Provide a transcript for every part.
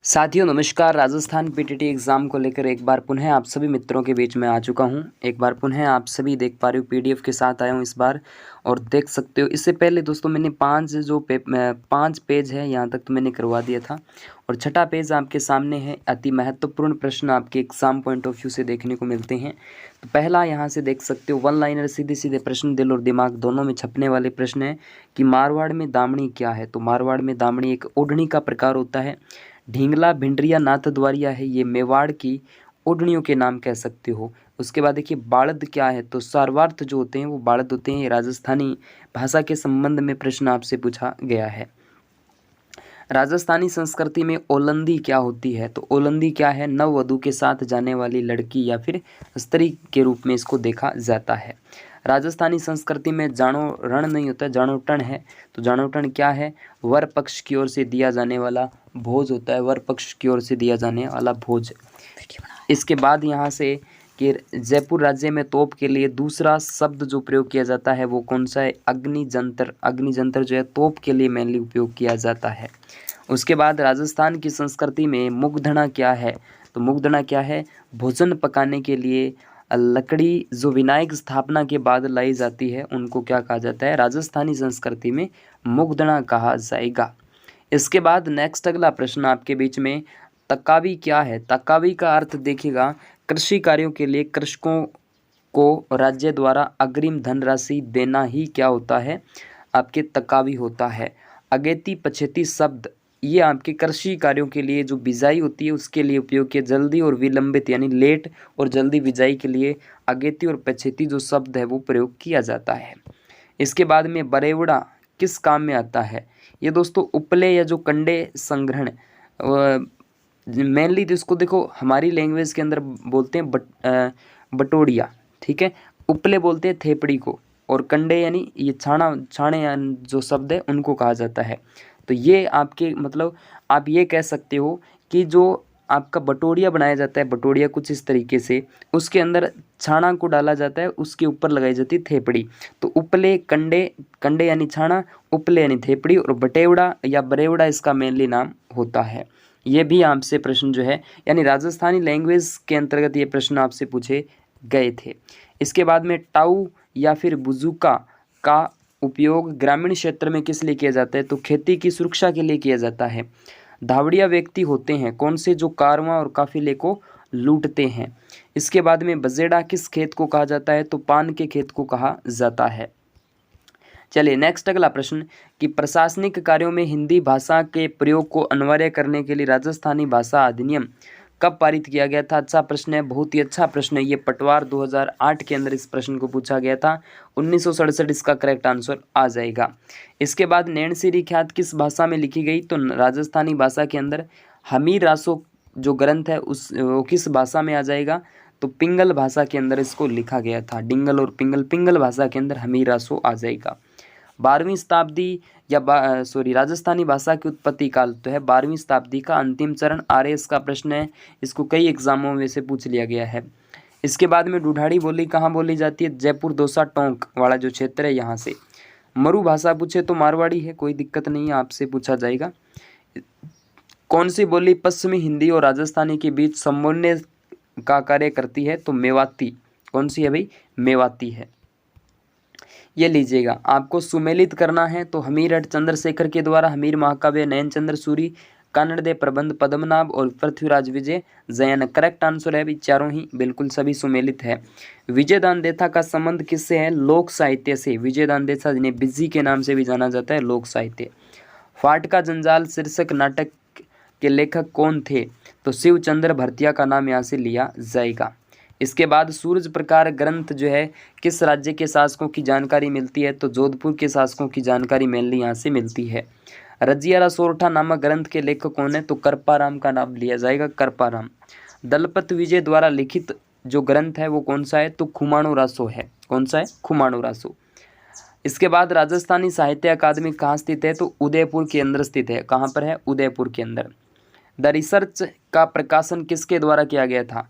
साथियों नमस्कार। Rajasthan PTT exam को लेकर एक बार पुनः आप सभी मित्रों के बीच में आ चुका हूं। एक बार पुनः आप सभी देख पा रहे हो पीडीएफ के साथ आया हूं इस बार, और देख सकते हो इससे पहले दोस्तों मैंने 5 पेज है यहाँ तक तो मैंने करवा दिया था, और छठा पेज आपके सामने है। अति महत्वपूर्ण प्रश्न आपके एग्ज़ाम पॉइंट ऑफ व्यू से देखने को मिलते हैं। तो पहला यहाँ से देख सकते हो, वन लाइनर सीधे सीधे प्रश्न, दिल और दिमाग दोनों में छपने वाले प्रश्न है कि मारवाड़ में दामनी क्या है। तो मारवाड़ में दामनी एक ओढ़नी का प्रकार होता है। ढींगला, भिंडरिया, नाथद्वारिया है, ये मेवाड़ की ओढ़नियों के नाम कह सकते हो। उसके बाद देखिए बाड़द क्या है, तो सारवार्थ जो होते हैं वो बाड़द होते हैं। राजस्थानी भाषा के संबंध में प्रश्न आपसे पूछा गया है। राजस्थानी संस्कृति में ओलंदी क्या होती है, तो ओलंदी क्या है, नववधू के साथ जाने वाली लड़की या फिर स्त्री के रूप में इसको देखा जाता है। राजस्थानी संस्कृति में जानो रण नहीं होता, जाणोटन है। तो जाणोटन क्या है, वर पक्ष की ओर से दिया जाने वाला भोज होता है, वर पक्ष की ओर से दिया जाने वाला भोज। इसके बाद यहाँ से कि जयपुर राज्य में तोप के लिए दूसरा शब्द जो प्रयोग किया जाता है वो कौन सा है, अग्निजंतर। अग्निजंतर जो है तोप के लिए मेनली उपयोग किया जाता है। उसके बाद राजस्थान की संस्कृति में मुगधना क्या है, तो मुगधना क्या है, भोजन पकाने के लिए लकड़ी जो विनायक स्थापना के बाद लाई जाती है उनको क्या कहा जाता है, राजस्थानी संस्कृति में मुगधना कहा जाएगा। इसके बाद नेक्स्ट अगला प्रश्न आपके बीच में, तकावी क्या है। तकावी का अर्थ देखिएगा, कृषि कार्यों के लिए कृषकों को राज्य द्वारा अग्रिम धनराशि देना ही क्या होता है, आपके तकावी होता है। अगेती पछेती शब्द ये आपके कृषि कार्यों के लिए जो बिजाई होती है उसके लिए उपयोग किया, जल्दी और विलंबित यानी लेट और जल्दी बिजाई के लिए अगेती और पछेती जो शब्द है वो प्रयोग किया जाता है। इसके बाद में बरेवड़ा किस काम में आता है, ये दोस्तों उपले या जो कंडे संग्रहण, मेनली जिसको देखो हमारी लैंग्वेज के अंदर बोलते हैं बटोड़िया, ठीक है। उपले बोलते हैं थेपड़ी को, और कंडे यानी ये छाने जो शब्द है उनको कहा जाता है। तो ये आपके मतलब आप ये कह सकते हो कि जो आपका बटोड़िया बनाया जाता है, बटोड़िया कुछ इस तरीके से, उसके अंदर छाना को डाला जाता है, उसके ऊपर लगाई जाती है थेपड़ी। तो उपले कंडे, कंडे यानी छाना, उपले यानी थेपड़ी, और बटेवड़ा या बरेवड़ा इसका मेनली नाम होता है। ये भी आपसे प्रश्न जो है यानी राजस्थानी लैंग्वेज के अंतर्गत ये प्रश्न आपसे पूछे गए थे। इसके बाद में टाऊ या फिर बुजुका का उपयोग ग्रामीण क्षेत्र में किस लिए किया जाता है, तो खेती की सुरक्षा के लिए किया जाता है। धावड़िया व्यक्ति होते हैं कौन से, जो कारवां और काफिले को लूटते हैं। इसके बाद में बजेड़ा किस खेत को कहा जाता है, तो पान के खेत को कहा जाता है। चलिए नेक्स्ट अगला प्रश्न कि प्रशासनिक कार्यों में हिंदी भाषा के प्रयोग को अनिवार्य करने के लिए राजस्थानी भाषा अधिनियम कब पारित किया गया था। अच्छा प्रश्न है, बहुत ही अच्छा प्रश्न है। ये पटवार 2008 के अंदर इस प्रश्न को पूछा गया था। 1967 इसका करेक्ट आंसर आ जाएगा। इसके बाद नैनसिरी ख्यात किस भाषा में लिखी गई, तो राजस्थानी भाषा के अंदर। हमीर रासो जो ग्रंथ है वो किस भाषा में आ जाएगा, तो पिंगल भाषा के अंदर इसको लिखा गया था। डिंगल और पिंगल भाषा के अंदर हमीर रासो आ जाएगा। 12वीं शताब्दी या राजस्थानी भाषा की उत्पत्ति काल तो है 12वीं शताब्दी का अंतिम चरण। आरएस का प्रश्न है, इसको कई एग्जामों में से पूछ लिया गया है। इसके बाद में ढूढ़ाड़ी बोली कहाँ बोली जाती है, जयपुर दौसा टोंक वाला जो क्षेत्र है यहाँ से। मरु भाषा पूछे तो मारवाड़ी है, कोई दिक्कत नहीं है, आपसे पूछा जाएगा। कौन सी बोली पश्चिमी हिंदी और राजस्थानी के बीच समन्वय का कार्य करती है, तो मेवाती। कौन सी है भाई, मेवाती है। ये लीजिएगा, आपको सुमेलित करना है तो हमीरठ चंद्रशेखर के द्वारा हमीर महाकाव्य, नयनचंद्र सूरी, कानड़दे प्रबंध पद्मनाभ और पृथ्वीराज विजय जयन। करेक्ट आंसर है भी, चारों ही बिल्कुल सभी सुमेलित है। विजयदान देथा का संबंध किससे है, लोक साहित्य से। विजयदान देथा जिन्हें बिज्जी के नाम से भी जाना जाता है, लोक साहित्य। फाटका जंजाल शीर्षक नाटक के लेखक कौन थे, तो शिवचंद्र भरतिया का नाम यहाँ से लिया जाएगा। इसके बाद सूरज प्रकार ग्रंथ जो है किस राज्य के शासकों की जानकारी मिलती है, तो जोधपुर के शासकों की जानकारी मेनली यहाँ से मिलती है। रजियारा सोरठा नामक ग्रंथ के लेखक कौन है, तो करपाराम का नाम लिया जाएगा, करपाराम। दलपत विजय द्वारा लिखित जो ग्रंथ है वो कौन सा है, तो खुमाणो रासो है। कौन सा है, खुमाणो रासो। इसके बाद राजस्थानी साहित्य अकादमी कहाँ स्थित है, तो उदयपुर के अंदर स्थित है। कहाँ पर है, उदयपुर के अंदर। द रिसर्च का प्रकाशन किसके द्वारा किया गया था,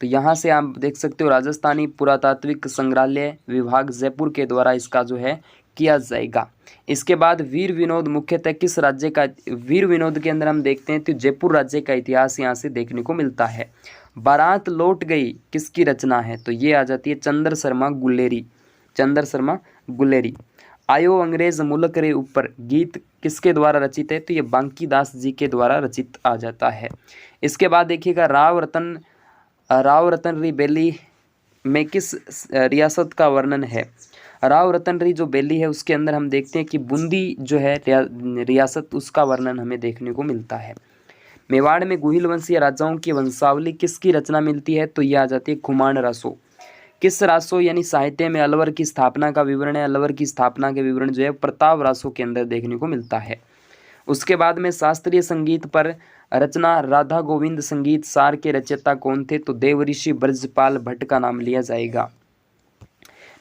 तो यहाँ से आप देख सकते हो राजस्थानी पुरातात्विक संग्रहालय विभाग जयपुर के द्वारा इसका जो है किया जाएगा। इसके बाद वीर विनोद मुख्यतः किस राज्य का, वीर विनोद के अंदर हम देखते हैं तो जयपुर राज्य का इतिहास यहाँ से देखने को मिलता है। बारात लौट गई किसकी रचना है, तो ये आ जाती है चंद्र शर्मा गुलेरी, चंद्र शर्मा गुलेरी। आयो अंग्रेज मुल्क रे ऊपर गीत किसके द्वारा रचित है, तो ये बांकीदास जी के द्वारा रचित आ जाता है। इसके बाद देखिएगा राव रतन री बेली में किस रियासत का वर्णन है। राव रतन री जो बेली है उसके अंदर हम देखते हैं कि बूंदी जो है रियासत, उसका वर्णन हमें देखने को मिलता है। मेवाड़ में गुहिल वंशीय राजाओं की वंशावली किसकी रचना मिलती है, तो यह आ जाती है खुमान रासो। किस रासो यानी साहित्य में अलवर की स्थापना का विवरण है, अलवर की स्थापना के विवरण जो है प्रताप रासो के अंदर देखने को मिलता है। उसके बाद में शास्त्रीय संगीत पर रचना राधा गोविंद संगीत सार के रचयिता कौन थे, तो देवऋषि ब्रजपाल भट्ट का नाम लिया जाएगा।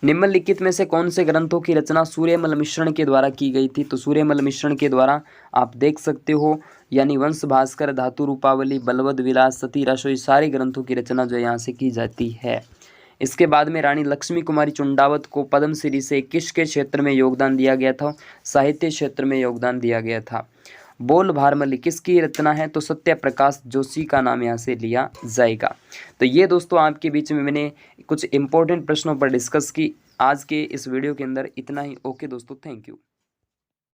निम्नलिखित में से कौन से ग्रंथों की रचना सूर्यमल मिश्रण के द्वारा की गई थी, तो सूर्यमल मिश्रण के द्वारा आप देख सकते हो यानी वंश भास्कर, धातु रूपावली, बलवद विलास, सती रसोई, सारे ग्रंथों की रचना जो यहाँ से की जाती है। इसके बाद में रानी लक्ष्मी कुमारी चुंडावत को पद्मश्री से किसके क्षेत्र में योगदान दिया गया था, साहित्य क्षेत्र में योगदान दिया गया था। बोल भारमली किसकी रचना है, तो सत्य प्रकाश जोशी का नाम यहाँ से लिया जाएगा। तो ये दोस्तों आपके बीच में मैंने कुछ इंपॉर्टेंट प्रश्नों पर डिस्कस की आज के इस वीडियो के अंदर, इतना ही। ओके दोस्तों, थैंक यू।